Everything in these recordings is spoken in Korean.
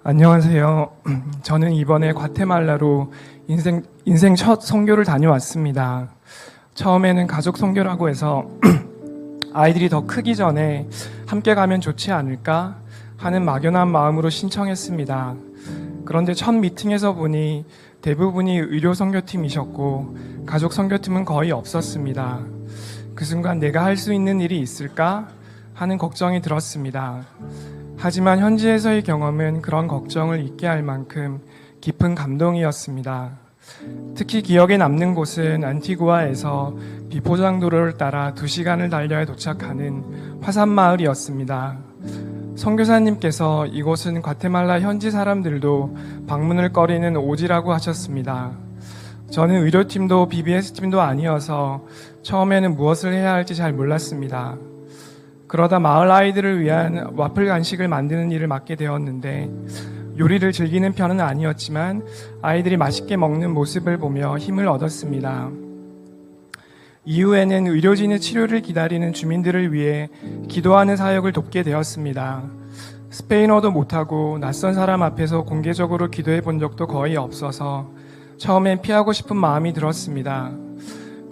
안녕하세요. 저는 이번에 과테말라로 인생 첫 선교를 다녀왔습니다. 처음에는 가족 선교라고 해서 아이들이 더 크기 전에 함께 가면 좋지 않을까 하는 막연한 마음으로 신청했습니다. 그런데 첫 미팅에서 보니 대부분이 의료 선교팀이셨고 가족 선교팀은 거의 없었습니다. 그 순간 내가 할 수 있는 일이 있을까 하는 걱정이 들었습니다. 하지만 현지에서의 경험은 그런 걱정을 잊게 할 만큼 깊은 감동이었습니다. 특히 기억에 남는 곳은 안티구아에서 비포장도로를 따라 2시간을 달려야 도착하는 화산마을이었습니다. 선교사님께서 이곳은 과테말라 현지 사람들도 방문을 꺼리는 오지라고 하셨습니다. 저는 의료팀도 BBS팀도 아니어서 처음에는 무엇을 해야 할지 잘 몰랐습니다. 그러다 마을 아이들을 위한 와플 간식을 만드는 일을 맡게 되었는데 요리를 즐기는 편은 아니었지만 아이들이 맛있게 먹는 모습을 보며 힘을 얻었습니다. 이후에는 의료진의 치료를 기다리는 주민들을 위해 기도하는 사역을 돕게 되었습니다. 스페인어도 못하고 낯선 사람 앞에서 공개적으로 기도해 본 적도 거의 없어서 처음엔 피하고 싶은 마음이 들었습니다.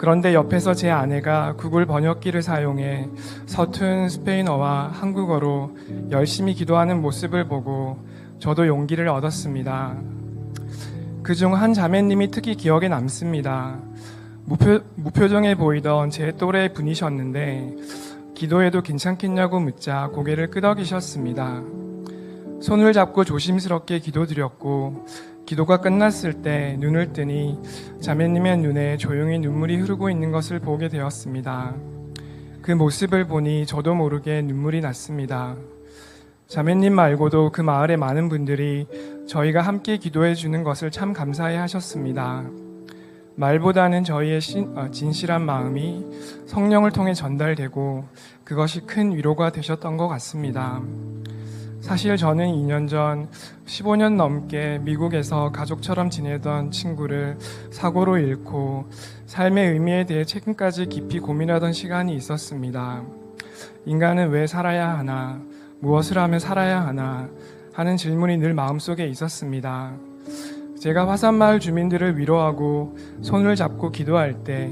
그런데 옆에서 제 아내가 구글 번역기를 사용해 서툰 스페인어와 한국어로 열심히 기도하는 모습을 보고 저도 용기를 얻었습니다. 그중 한 자매님이 특히 기억에 남습니다. 무표정해 보이던 제 또래 분이셨는데 기도해도 괜찮겠냐고 묻자 고개를 끄덕이셨습니다. 손을 잡고 조심스럽게 기도드렸고 기도가 끝났을 때 눈을 뜨니 자매님의 눈에 조용히 눈물이 흐르고 있는 것을 보게 되었습니다. 그 모습을 보니 저도 모르게 눈물이 났습니다. 자매님 말고도 그 마을의 많은 분들이 저희가 함께 기도해 주는 것을 참 감사해 하셨습니다. 말보다는 저희의 진실한 마음이 성령을 통해 전달되고 그것이 큰 위로가 되셨던 것 같습니다. 사실 저는 2년 전 15년 넘게 미국에서 가족처럼 지내던 친구를 사고로 잃고 삶의 의미에 대해 최근까지 깊이 고민하던 시간이 있었습니다. 인간은 왜 살아야 하나, 무엇을 하면 살아야 하나 하는 질문이 늘 마음속에 있었습니다. 제가 화산마을 주민들을 위로하고 손을 잡고 기도할 때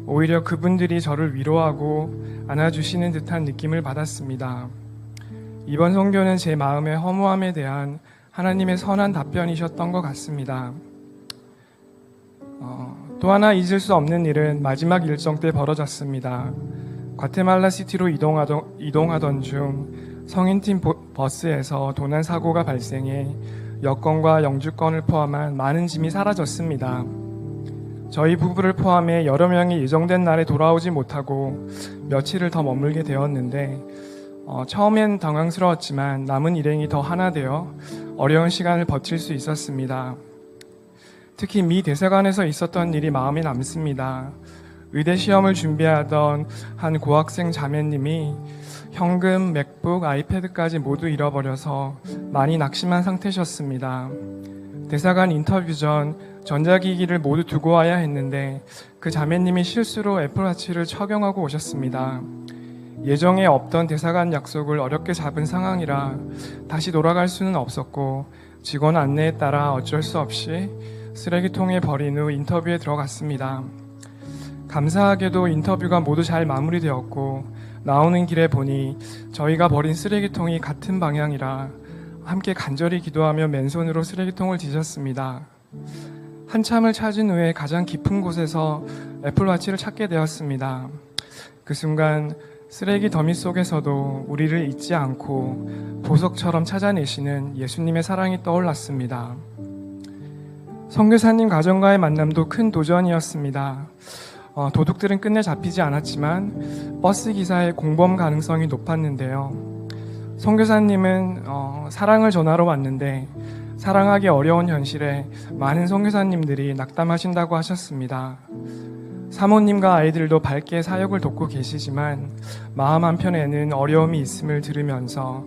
오히려 그분들이 저를 위로하고 안아주시는 듯한 느낌을 받았습니다. 이번 선교는 제 마음의 허무함에 대한 하나님의 선한 답변이셨던 것 같습니다. 또 하나 잊을 수 없는 일은 마지막 일정 때 벌어졌습니다. 과테말라 시티로 이동하던 중 성인팀 버스에서 도난 사고가 발생해 여권과 영주권을 포함한 많은 짐이 사라졌습니다. 저희 부부를 포함해 여러 명이 예정된 날에 돌아오지 못하고 며칠을 더 머물게 되었는데 처음엔 당황스러웠지만 남은 일행이 더 하나 되어 어려운 시간을 버틸 수 있었습니다. 특히 미 대사관에서 있었던 일이 마음에 남습니다. 의대 시험을 준비하던 한 고학생 자매님이 현금, 맥북, 아이패드까지 모두 잃어버려서 많이 낙심한 상태셨습니다. 대사관 인터뷰 전 전자기기를 모두 두고 와야 했는데 그 자매님이 실수로 애플워치를 착용하고 오셨습니다. 예정에 없던 대사관 약속을 어렵게 잡은 상황이라 다시 돌아갈 수는 없었고 직원 안내에 따라 어쩔 수 없이 쓰레기통에 버린 후 인터뷰에 들어갔습니다. 감사하게도 인터뷰가 모두 잘 마무리되었고 나오는 길에 보니 저희가 버린 쓰레기통이 같은 방향이라 함께 간절히 기도하며 맨손으로 쓰레기통을 뒤졌습니다. 한참을 찾은 후에 가장 깊은 곳에서 애플워치를 찾게 되었습니다. 그 순간 쓰레기 더미 속에서도 우리를 잊지 않고 보석처럼 찾아내시는 예수님의 사랑이 떠올랐습니다. 선교사님 가정과의 만남도 큰 도전이었습니다. 도둑들은 끝내 잡히지 않았지만 버스 기사의 공범 가능성이 높았는데요. 선교사님은 사랑을 전하러 왔는데 사랑하기 어려운 현실에 많은 선교사님들이 낙담하신다고 하셨습니다. 사모님과 아이들도 밝게 사역을 돕고 계시지만 마음 한편에는 어려움이 있음을 들으면서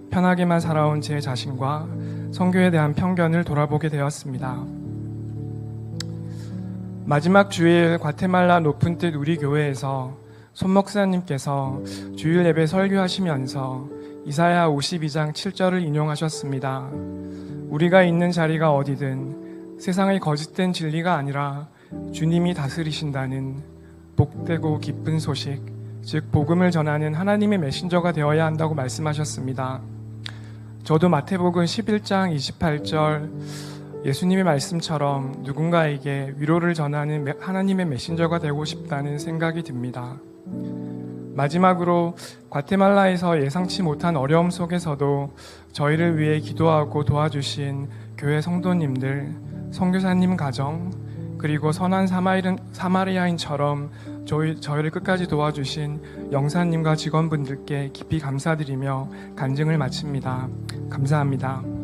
편하게만 살아온 제 자신과 선교에 대한 편견을 돌아보게 되었습니다. 마지막 주일 과테말라 높은 뜻 우리 교회에서 손 목사님께서 주일 예배 설교하시면서 이사야 52장 7절을 인용하셨습니다. 우리가 있는 자리가 어디든 세상의 거짓된 진리가 아니라 주님이 다스리신다는 복되고 기쁜 소식, 즉 복음을 전하는 하나님의 메신저가 되어야 한다고 말씀하셨습니다. 저도 마태복음 11장 28절 예수님의 말씀처럼 누군가에게 위로를 전하는 하나님의 메신저가 되고 싶다는 생각이 듭니다. 마지막으로 과테말라에서 예상치 못한 어려움 속에서도 저희를 위해 기도하고 도와주신 교회 성도님들, 선교사님 가정, 그리고 선한 사마리아인처럼 저희를 끝까지 도와주신 영사님과 직원분들께 깊이 감사드리며 간증을 마칩니다. 감사합니다.